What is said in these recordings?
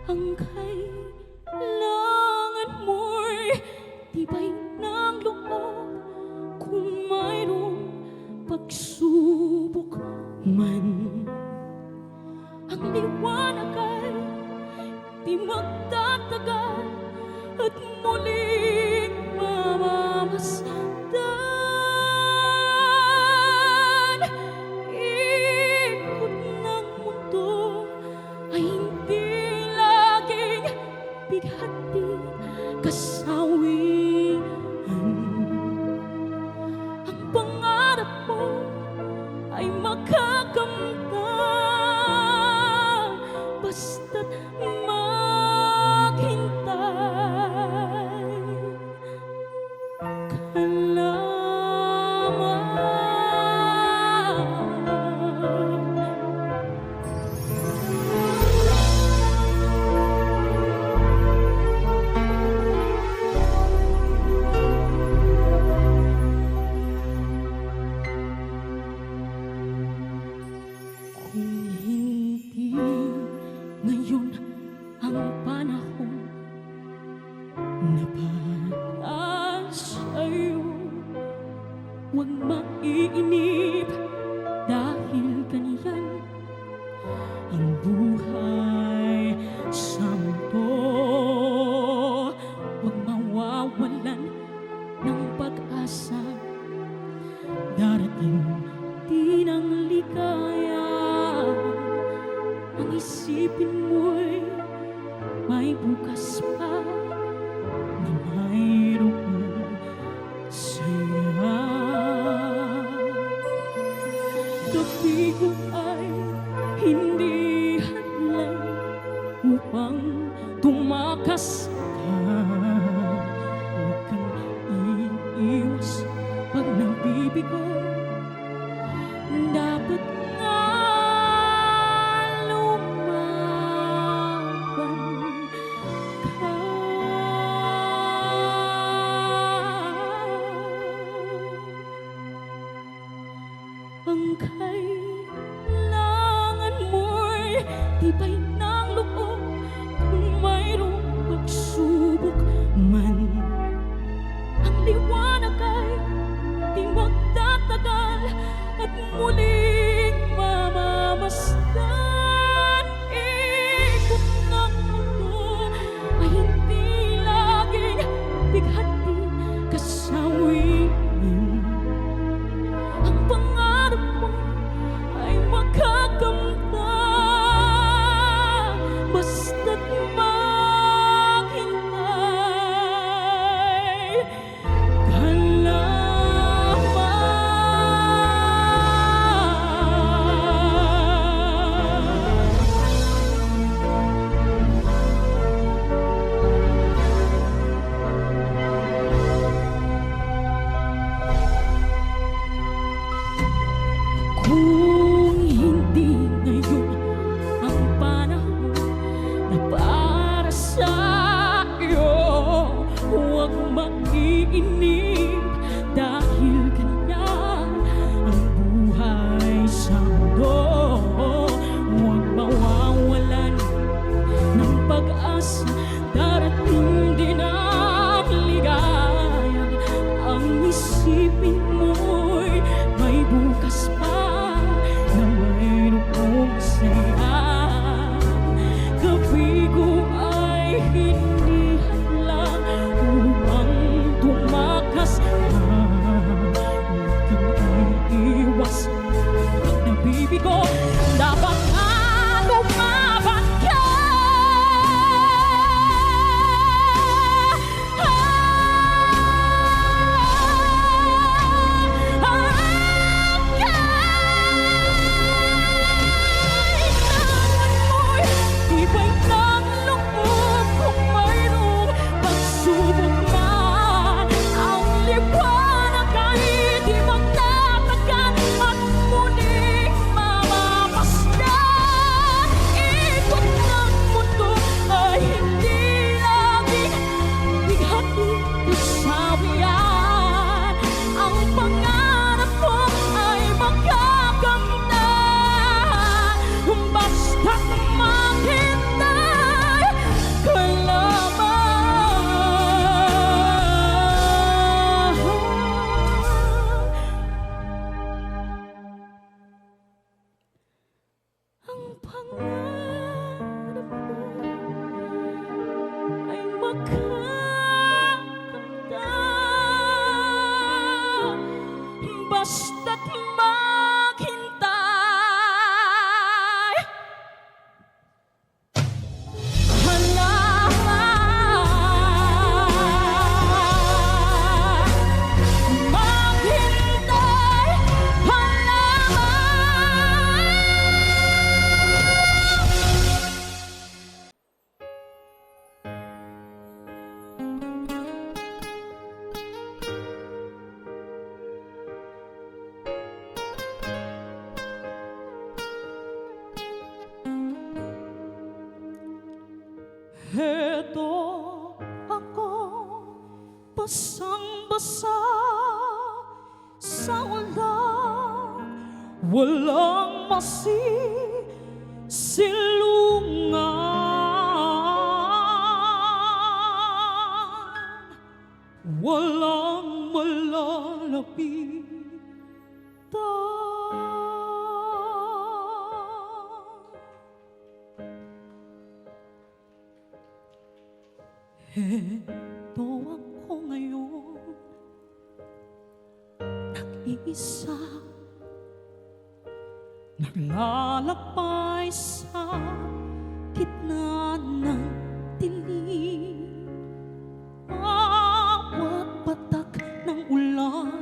Ang kailangan mo'y tibay ng loob kung mayroong pagsubok man. Ang liwanag ay di magtatagal at muling mamamasdan. Ikot ng mundo ay hindi laging bighati kasawian. Ang pangarap mo ay makakamtan basta't maghintay ka lamang. Kung hindi ngayon ang panahon na para sa'yo, huwag maiinip dahil ganyan ang buhay sa mundo. Huwag mawawalan ng pag-asa, darating din ang ligaya. Ang isipin mo'y may bukas pa na mayroong saya. Gabi ko ay hindi hadlang upang tumakas ka. Huwag kang iiwas pag nabibigo. Dapat nga lumaban ka. Ang kailangan mo'y tibay ng loob kung mayroong pagsubok man. Ang liwanag ay di magtatagal at muling mamamasdan. Ikot ng mundo ay hindi laging bighati kasawian. Ang pangarap mo ay makakamtan basta't maghintay ka lamang. Kung hindi ngayon ang panahon na para sa'yo, huwag mag-iinip dahil ganyan ang buhay sa mundo. Huwag mawawalan ng pag-asa, darating din ang ligaya. Ang isipin mo'y may bukas pa na mayroong saya. Gabi ko ay hindi hadlang upang tumakas ka. Huwag kang iiwas pag nabibigo. Dapat nga lumaban ka. Tibay ng loob kung makakanta basta't maghintay. Maghintay, Heto ako, basang-basa sa walang masisilungan, walang malalapitan. Heto ako ngayon, nag-iisa, naglalakbay sa gitna ng dilim. Bawat patak ng ulan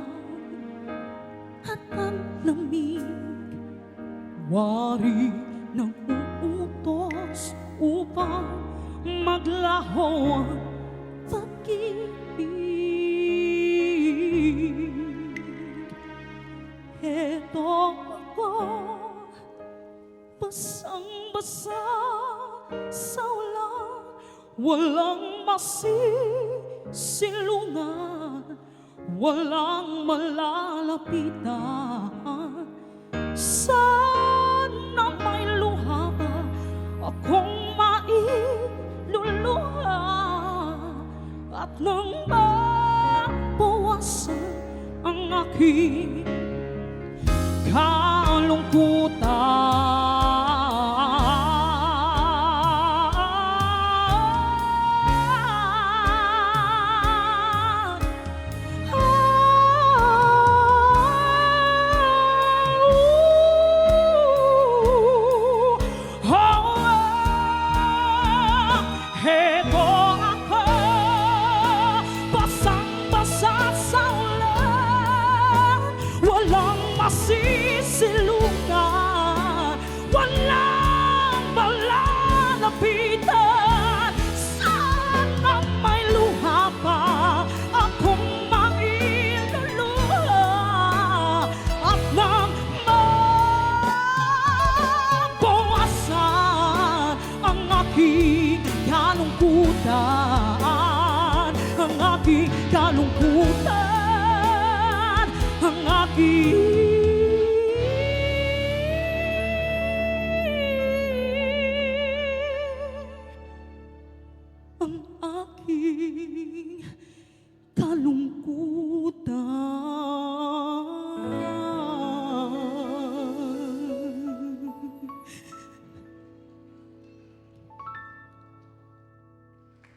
at ang lamig, wari ng uutos upang maglaho ang pag-ibig. Heto ako, basang-basa sa walang masisilungan, walang malalapitan. Sana may luha pa akong mailuluha at nang mabawasan ang aking Heto ako, basang-basa sa ulan, walang masisilungan, walang malalapitan. Sana may luha pa akong mailuluha at nang mabawasan ang aking kalungkutan, ang aking kalungkutan, ang aking